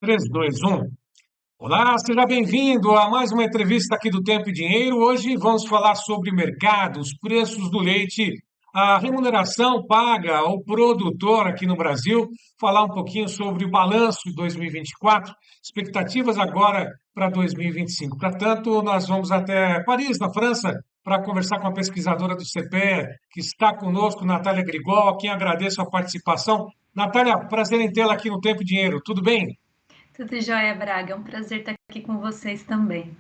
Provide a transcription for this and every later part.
3, 2, 1. Olá, seja bem-vindo a mais uma entrevista aqui do Tempo e Dinheiro. Hoje vamos falar sobre mercado, os preços do leite, a remuneração paga ao produtor aqui no Brasil, falar um pouquinho sobre o balanço de 2024, expectativas agora para 2025. Portanto, nós vamos até Paris, na França, para conversar com a pesquisadora do CPE, que está conosco, Natália Grigol, a quem agradeço a participação. Natália, prazer em tê-la aqui no Tempo e Dinheiro. Tudo bem? Tudo jóia, Braga. É um prazer estar aqui com vocês também.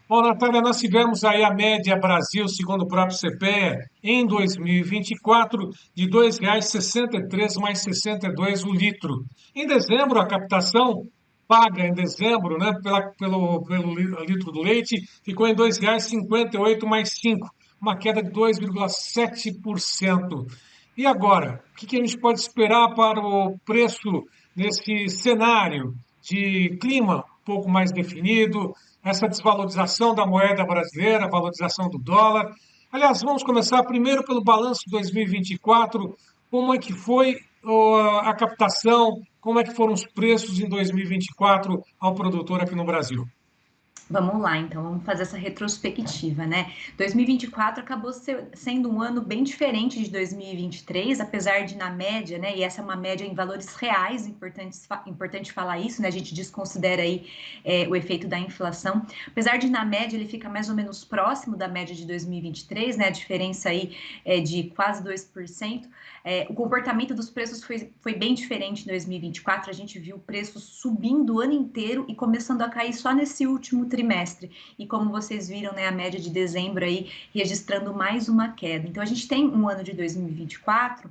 Bom, Natália, nós tivemos aí a média Brasil, segundo o próprio CPEA, em 2024, de R$ 2,63 mais 62 o litro. Em dezembro, a captação paga em dezembro, né, pelo litro do leite, ficou em R$ 2,58 mais 5, uma queda de 2,7%. E agora, o que a gente pode esperar para o preço nesse cenário de clima um pouco mais definido, essa desvalorização da moeda brasileira, a valorização do dólar? Aliás, vamos começar primeiro pelo balanço de 2024. Como é que foi a captação? Como é que foram os preços em 2024 ao produtor aqui no Brasil? Vamos lá, então, vamos fazer essa retrospectiva, né? 2024 acabou sendo um ano bem diferente de 2023, apesar de, na média, né? E essa é uma média em valores reais, importante falar isso, né? A gente desconsidera aí o efeito da inflação. Apesar de, na média, ele fica mais ou menos próximo da média de 2023, né? A diferença aí é de quase 2%. O comportamento dos preços foi bem diferente em 2024. A gente viu preços subindo o ano inteiro e começando a cair só nesse último trimestre. E como vocês viram, né, a média de dezembro aí registrando mais uma queda. Então a gente tem um ano de 2024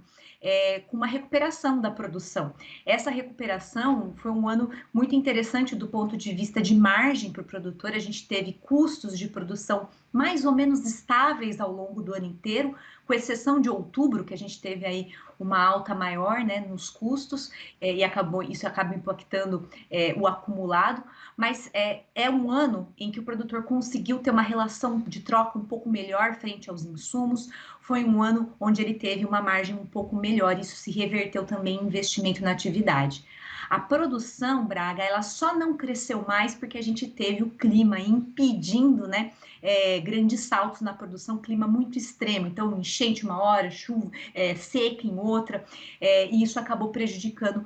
com uma recuperação da produção. Essa recuperação foi um ano muito interessante do ponto de vista de margem para o produtor. A gente teve custos de produção mais ou menos estáveis ao longo do ano inteiro, com exceção de outubro, que a gente teve aí uma alta maior, né, nos custos, e isso acaba impactando o acumulado, mas é um ano em que o produtor conseguiu ter uma relação de troca um pouco melhor frente aos insumos, foi um ano onde ele teve uma margem um pouco melhor, isso se reverteu também em investimento na atividade. A produção, Braga, ela só não cresceu mais porque a gente teve o clima impedindo, né, grandes saltos na produção, clima muito extremo, então enchente uma hora, chuva seca em outra, e isso acabou prejudicando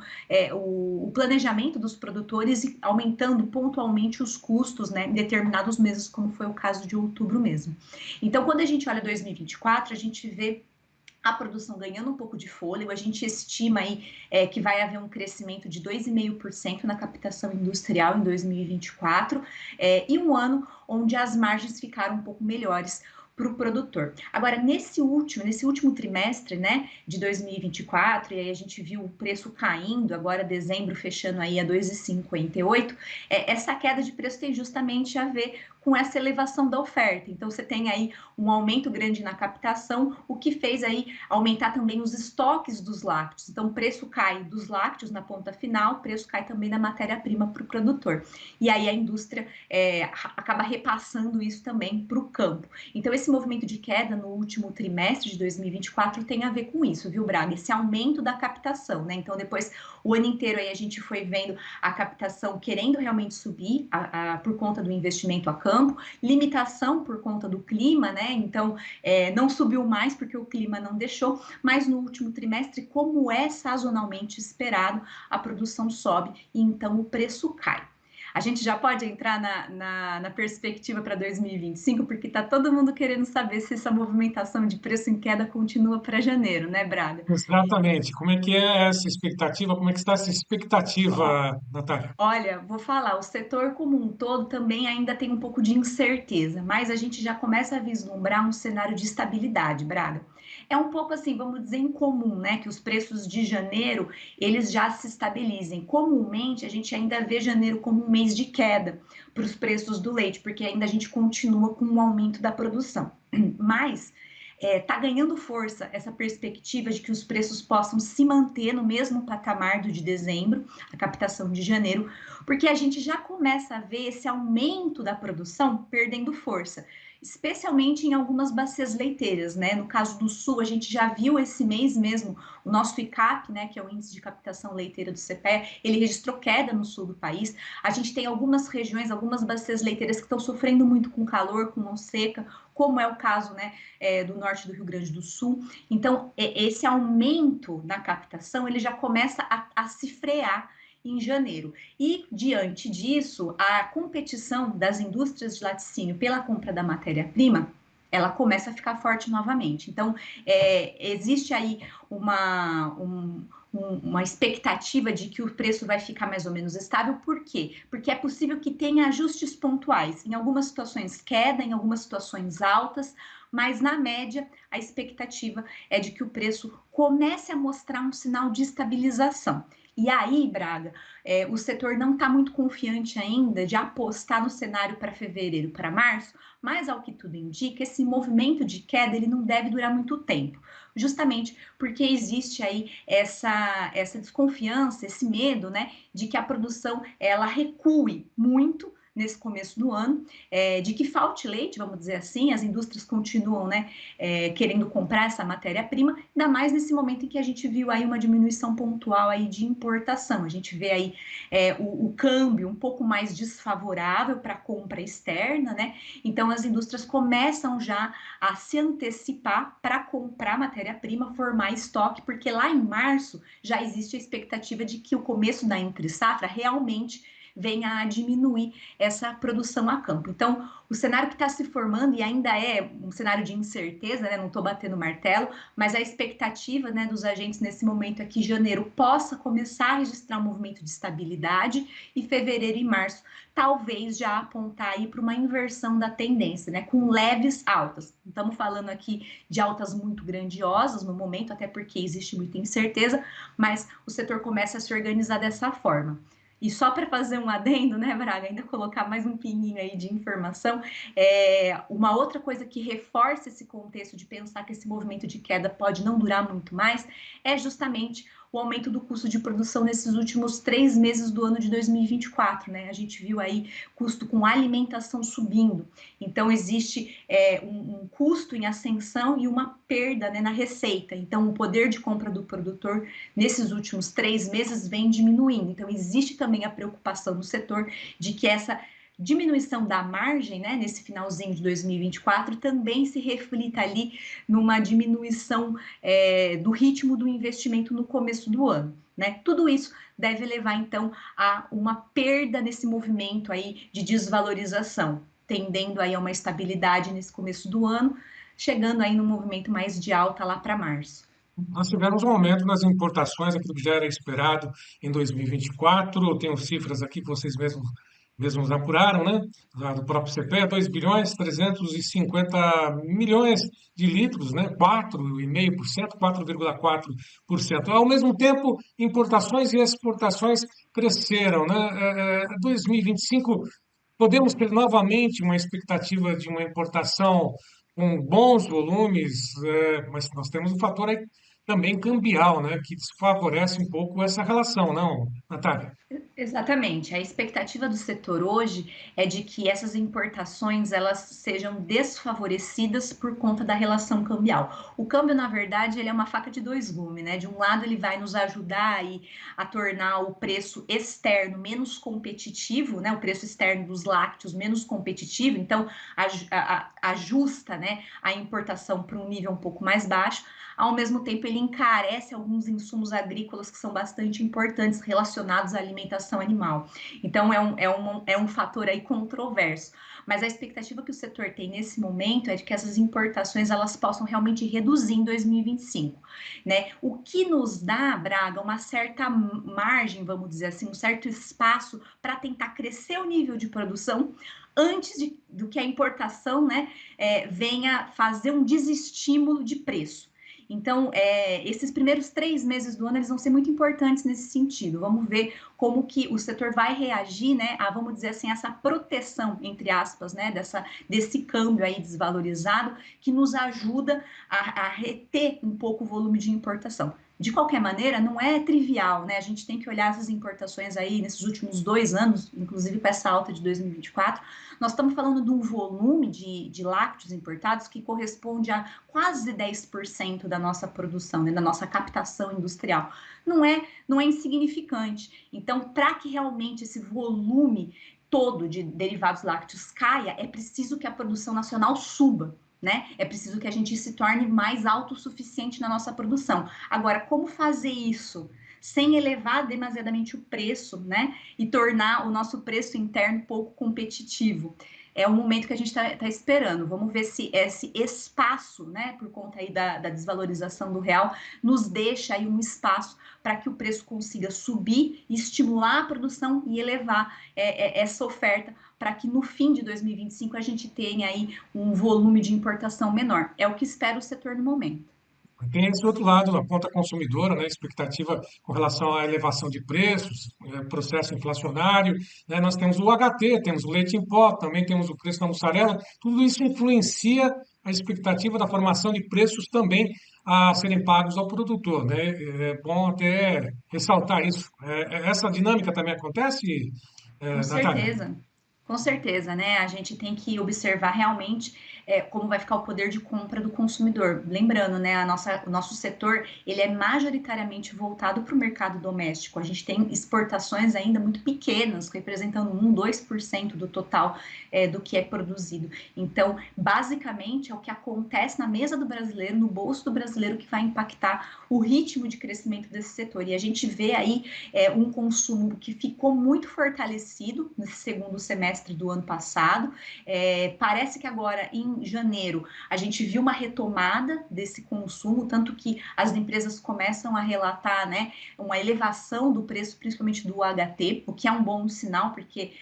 o planejamento dos produtores e aumentando pontualmente os custos, né, em determinados meses, como foi o caso de outubro mesmo. Então, quando a gente olha 2024, a gente vê a produção ganhando um pouco de fôlego, a gente estima aí que vai haver um crescimento de 2,5% na captação industrial em 2024, e um ano onde as margens ficaram um pouco melhores para o produtor. Agora, nesse último trimestre, né, de 2024, e aí a gente viu o preço caindo, agora dezembro fechando aí a 2,58, essa queda de preço tem justamente a ver com essa elevação da oferta. Então, você tem aí um aumento grande na captação, o que fez aí aumentar também os estoques dos lácteos. Então, o preço cai dos lácteos na ponta final, o preço cai também da matéria-prima para o produtor. E aí a indústria acaba repassando isso também para o campo. Então, esse movimento de queda no último trimestre de 2024 tem a ver com isso, viu, Braga? Esse aumento da captação, né? Então, depois, o ano inteiro aí a gente foi vendo a captação querendo realmente subir por conta do investimento a campo, limitação por conta do clima, né? Então, não subiu mais porque o clima não deixou, mas no último trimestre, como é sazonalmente esperado, a produção sobe e então o preço cai. A gente já pode entrar na perspectiva para 2025, porque está todo mundo querendo saber se essa movimentação de preço em queda continua para janeiro, né, Braga? Exatamente. Como é que é essa expectativa? Como é que está essa expectativa, Natália? Olha, vou falar, o setor como um todo também ainda tem um pouco de incerteza, mas a gente já começa a vislumbrar um cenário de estabilidade, Braga. É um pouco assim, vamos dizer, incomum, né, que os preços de janeiro, eles já se estabilizem. Comumente, a gente ainda vê janeiro como um mês de queda para os preços do leite, porque ainda a gente continua com o aumento da produção. Mas está ganhando força essa perspectiva de que os preços possam se manter no mesmo patamar do de dezembro, a captação de janeiro, porque a gente já começa a ver esse aumento da produção perdendo força. especialmente em algumas bacias leiteiras, né? No caso do Sul, a gente já viu esse mês mesmo o nosso ICAP, né, que é o Índice de Captação Leiteira do CPE, ele registrou queda no sul do país. A gente tem algumas regiões, algumas bacias leiteiras que estão sofrendo muito com calor, com mão seca, como é o caso, né, do norte do Rio Grande do Sul. Então, esse aumento na captação, ele já começa a se frear em janeiro. E, diante disso, a competição das indústrias de laticínio pela compra da matéria-prima, ela começa a ficar forte novamente. Então, existe aí uma expectativa de que o preço vai ficar mais ou menos estável. Por quê? Porque é possível que tenha ajustes pontuais, em algumas situações queda, em algumas situações altas, mas na média a expectativa é de que o preço comece a mostrar um sinal de estabilização. E aí, Braga, o setor não está muito confiante ainda de apostar no cenário para fevereiro, para março, mas ao que tudo indica, esse movimento de queda ele não deve durar muito tempo, justamente porque existe aí essa desconfiança, esse medo, né, de que a produção ela recue muito nesse começo do ano, de que falte leite, vamos dizer assim, as indústrias continuam, né, querendo comprar essa matéria-prima, ainda mais nesse momento em que a gente viu aí uma diminuição pontual aí de importação, a gente vê aí o câmbio um pouco mais desfavorável para a compra externa, né, então as indústrias começam já a se antecipar para comprar matéria-prima, formar estoque, porque lá em março já existe a expectativa de que o começo da entre-safra realmente venha a diminuir essa produção a campo. Então, o cenário que está se formando, e ainda é um cenário de incerteza, né? Não estou batendo martelo, mas a expectativa, né, dos agentes nesse momento é que janeiro possa começar a registrar um movimento de estabilidade e fevereiro e março talvez já apontar aí para uma inversão da tendência, né, com leves altas. Não estamos falando aqui de altas muito grandiosas no momento, até porque existe muita incerteza, mas o setor começa a se organizar dessa forma. E só para fazer um adendo, né, Braga, ainda colocar mais um pininho aí de informação, uma outra coisa que reforça esse contexto de pensar que esse movimento de queda pode não durar muito mais é justamente o aumento do custo de produção nesses últimos 3 meses do ano de 2024, né? A gente viu aí custo com alimentação subindo, então existe um custo em ascensão e uma perda, né, na receita. Então o poder de compra do produtor nesses últimos 3 meses vem diminuindo. Então existe também a preocupação do setor de que essa diminuição da margem, né, nesse finalzinho de 2024, também se reflita ali numa diminuição do ritmo do investimento no começo do ano, né? Tudo isso deve levar, então, a uma perda nesse movimento aí de desvalorização, tendendo aí a uma estabilidade nesse começo do ano, chegando aí num movimento mais de alta lá para março. Nós tivemos um aumento nas importações, aquilo que já era esperado em 2024. Eu tenho cifras aqui que vocês mesmos apuraram, né? Lá do próprio CPE, 2 bilhões 350 milhões de litros, né? 4,5%, 4,4%. Ao mesmo tempo, importações e exportações cresceram, né? 2025, podemos ter novamente uma expectativa de uma importação com bons volumes, mas nós temos um fator aí também cambial, né, que desfavorece um pouco essa relação, não, Natália? Exatamente. A expectativa do setor hoje é de que essas importações elas sejam desfavorecidas por conta da relação cambial. O câmbio, na verdade, ele é uma faca de dois gumes, né? De um lado, ele vai nos ajudar aí a tornar o preço externo menos competitivo, né? O preço externo dos lácteos menos competitivo, então ajusta, né, a importação para um nível um pouco mais baixo. Ao mesmo tempo, ele encarece alguns insumos agrícolas que são bastante importantes relacionados à alimentação animal. Então, é um fator aí controverso. Mas a expectativa que o setor tem nesse momento é de que essas importações elas possam realmente reduzir em 2025, né? O que nos dá, Braga, uma certa margem, vamos dizer assim, um certo espaço para tentar crescer o nível de produção antes do que a importação, né, venha fazer um desestímulo de preço. Então, esses primeiros 3 meses do ano, eles vão ser muito importantes nesse sentido. Vamos ver como que o setor vai reagir, né, a, vamos dizer assim, essa proteção, entre aspas, né, desse câmbio aí desvalorizado, que nos ajuda a reter um pouco o volume de importação. De qualquer maneira, não é trivial, né? A gente tem que olhar essas importações aí nesses últimos 2 anos, inclusive com essa alta de 2024. Nós estamos falando de um volume de lácteos importados que corresponde a quase 10% da nossa produção, né, da nossa captação industrial. Não é insignificante. Então, para que realmente esse volume todo de derivados lácteos caia, é preciso que a produção nacional suba. Né? É preciso que a gente se torne mais autossuficiente na nossa produção. Agora, como fazer isso sem elevar demasiadamente o preço, né? E tornar o nosso preço interno pouco competitivo? É o momento que a gente está esperando. Vamos ver se esse espaço, né, por conta aí da desvalorização do real, nos deixa aí um espaço para que o preço consiga subir, estimular a produção e elevar essa oferta para que no fim de 2025 a gente tenha aí um volume de importação menor. É o que espera o setor no momento. Tem esse outro lado, a ponta consumidora, né, expectativa com relação à elevação de preços, processo inflacionário, né, nós temos o HT, temos o leite em pó, também temos o preço da mussarela, tudo isso influencia a expectativa da formação de preços também a serem pagos ao produtor, né? É bom até ressaltar isso. Essa dinâmica também acontece, Com Natália? certeza, com certeza, né? A gente tem que observar realmente como vai ficar o poder de compra do consumidor. Lembrando, né, o nosso setor ele é majoritariamente voltado para o mercado doméstico. A gente tem exportações ainda muito pequenas, representando 2% do total do que é produzido. Então, basicamente, é o que acontece na mesa do brasileiro, no bolso do brasileiro, que vai impactar o ritmo de crescimento desse setor. E a gente vê aí um consumo que ficou muito fortalecido nesse segundo semestre do ano passado. Parece que agora, em janeiro, a gente viu uma retomada desse consumo, tanto que as empresas começam a relatar, né, uma elevação do preço, principalmente do HT, o que é um bom sinal, porque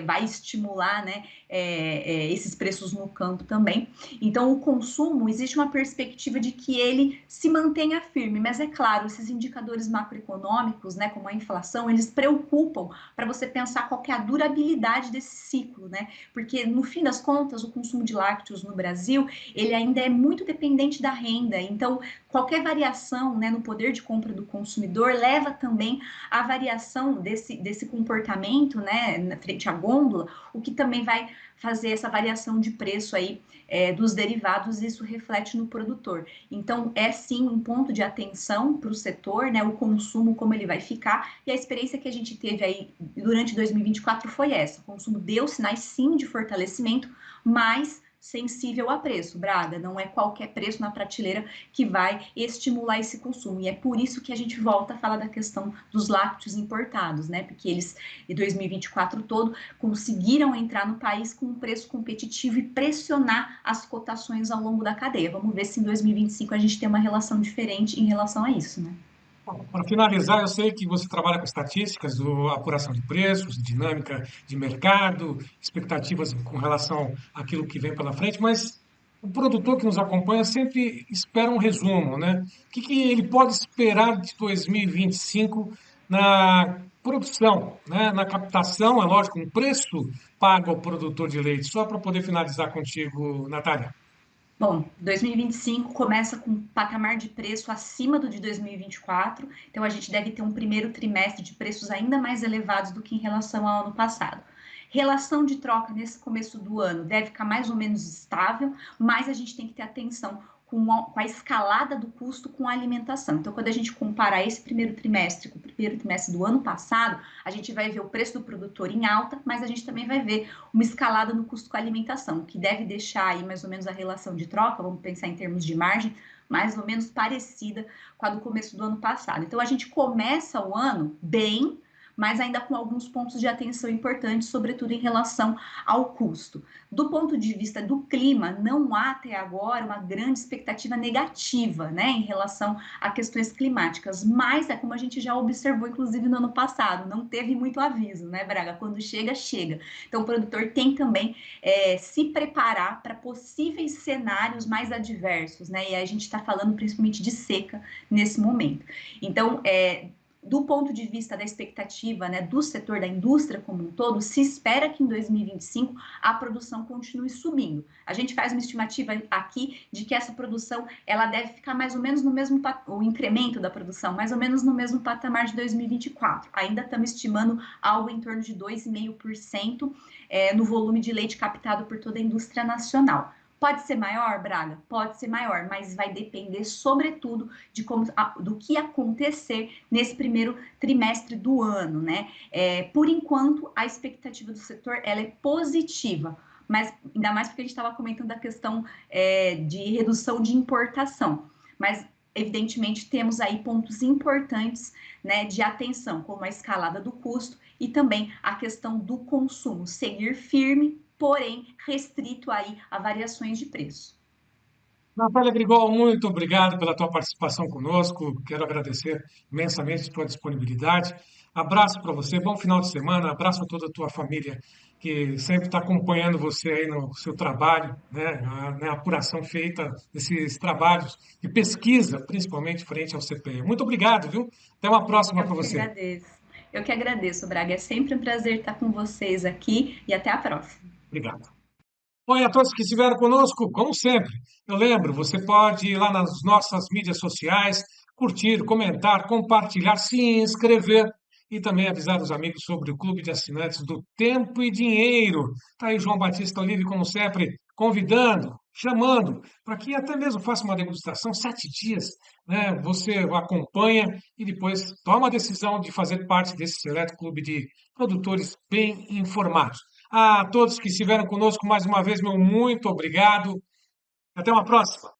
vai estimular, né, esses preços no campo também. Então, o consumo, existe uma perspectiva de que ele se mantenha firme, mas é claro, esses indicadores macroeconômicos, né, como a inflação, eles preocupam para você pensar qual que é a durabilidade desse ciclo, né? Porque no fim das contas, o consumo de lácteos no Brasil, ele ainda é muito dependente da renda. Então, qualquer variação, né, no poder de compra do consumidor leva também à variação desse comportamento, né, na frente à gôndola, o que também vai fazer essa variação de preço aí dos derivados, isso reflete no produtor. Então, é sim um ponto de atenção para o setor, né? O consumo, como ele vai ficar, e a experiência que a gente teve aí durante 2024 foi essa. O consumo deu sinais sim de fortalecimento, mas sensível a preço, Braga, não é qualquer preço na prateleira que vai estimular esse consumo, e é por isso que a gente volta a falar da questão dos lácteos importados, né, porque eles, em 2024 todo, conseguiram entrar no país com um preço competitivo e pressionar as cotações ao longo da cadeia. Vamos ver se em 2025 a gente tem uma relação diferente em relação a isso, né? Para finalizar, eu sei que você trabalha com estatísticas, apuração de preços, dinâmica de mercado, expectativas com relação àquilo que vem pela frente, mas o produtor que nos acompanha sempre espera um resumo, né? O que ele pode esperar de 2025 na produção, né? Na captação, é lógico, um preço pago ao produtor de leite, só para poder finalizar contigo, Natália. Bom, 2025 começa com um patamar de preço acima do de 2024, então a gente deve ter um primeiro trimestre de preços ainda mais elevados do que em relação ao ano passado. Relação de troca nesse começo do ano deve ficar mais ou menos estável, mas a gente tem que ter atenção com a escalada do custo com a alimentação. Então, quando a gente comparar esse primeiro trimestre com o primeiro trimestre do ano passado, a gente vai ver o preço do produtor em alta, mas a gente também vai ver uma escalada no custo com a alimentação, que deve deixar aí mais ou menos a relação de troca, vamos pensar em termos de margem, mais ou menos parecida com a do começo do ano passado. Então, a gente começa o ano bem, mas ainda com alguns pontos de atenção importantes, sobretudo em relação ao custo. Do ponto de vista do clima, não há até agora uma grande expectativa negativa, né, em relação a questões climáticas, mas é como a gente já observou, inclusive no ano passado, não teve muito aviso, né, Braga? Quando chega, chega. Então, o produtor tem também se preparar para possíveis cenários mais adversos, né? E a gente está falando principalmente de seca nesse momento. Então, do ponto de vista da expectativa, né, do setor da indústria como um todo, se espera que em 2025 a produção continue subindo. A gente faz uma estimativa aqui de que essa produção ela deve ficar mais ou menos no mesmo, o incremento da produção, mais ou menos no mesmo patamar de 2024. Ainda estamos estimando algo em torno de 2,5% no volume de leite captado por toda a indústria nacional. Pode ser maior, Braga? Pode ser maior, mas vai depender, sobretudo, do que acontecer nesse primeiro trimestre do ano, né? Por enquanto, a expectativa do setor ela é positiva, mas ainda mais porque a gente estava comentando a questão de redução de importação. Mas, evidentemente, temos aí pontos importantes, né, de atenção, como a escalada do custo e também a questão do consumo, seguir firme, porém restrito aí a variações de preço. Natália Grigol, muito obrigado pela tua participação conosco. Quero agradecer imensamente a tua disponibilidade. Abraço para você, bom final de semana. Abraço a toda a tua família que sempre está acompanhando você aí no seu trabalho, né? Na apuração feita desses trabalhos de pesquisa, principalmente frente ao CPE. Muito obrigado, viu? Até uma próxima Eu para que você. agradeço. Eu que agradeço, Braga. É sempre um prazer estar com vocês aqui e até a próxima. Obrigado. Bom, e a todos que estiveram conosco, como sempre, eu lembro, você pode ir lá nas nossas mídias sociais, curtir, comentar, compartilhar, se inscrever e também avisar os amigos sobre o Clube de Assinantes do Tempo e Dinheiro. Está aí João Batista Olive, como sempre, convidando, chamando, para que até mesmo faça uma degustação, 7 dias, né? Você acompanha e depois toma a decisão de fazer parte desse seleto clube de produtores bem informados. A todos que estiveram conosco mais uma vez, meu muito obrigado. Até uma próxima.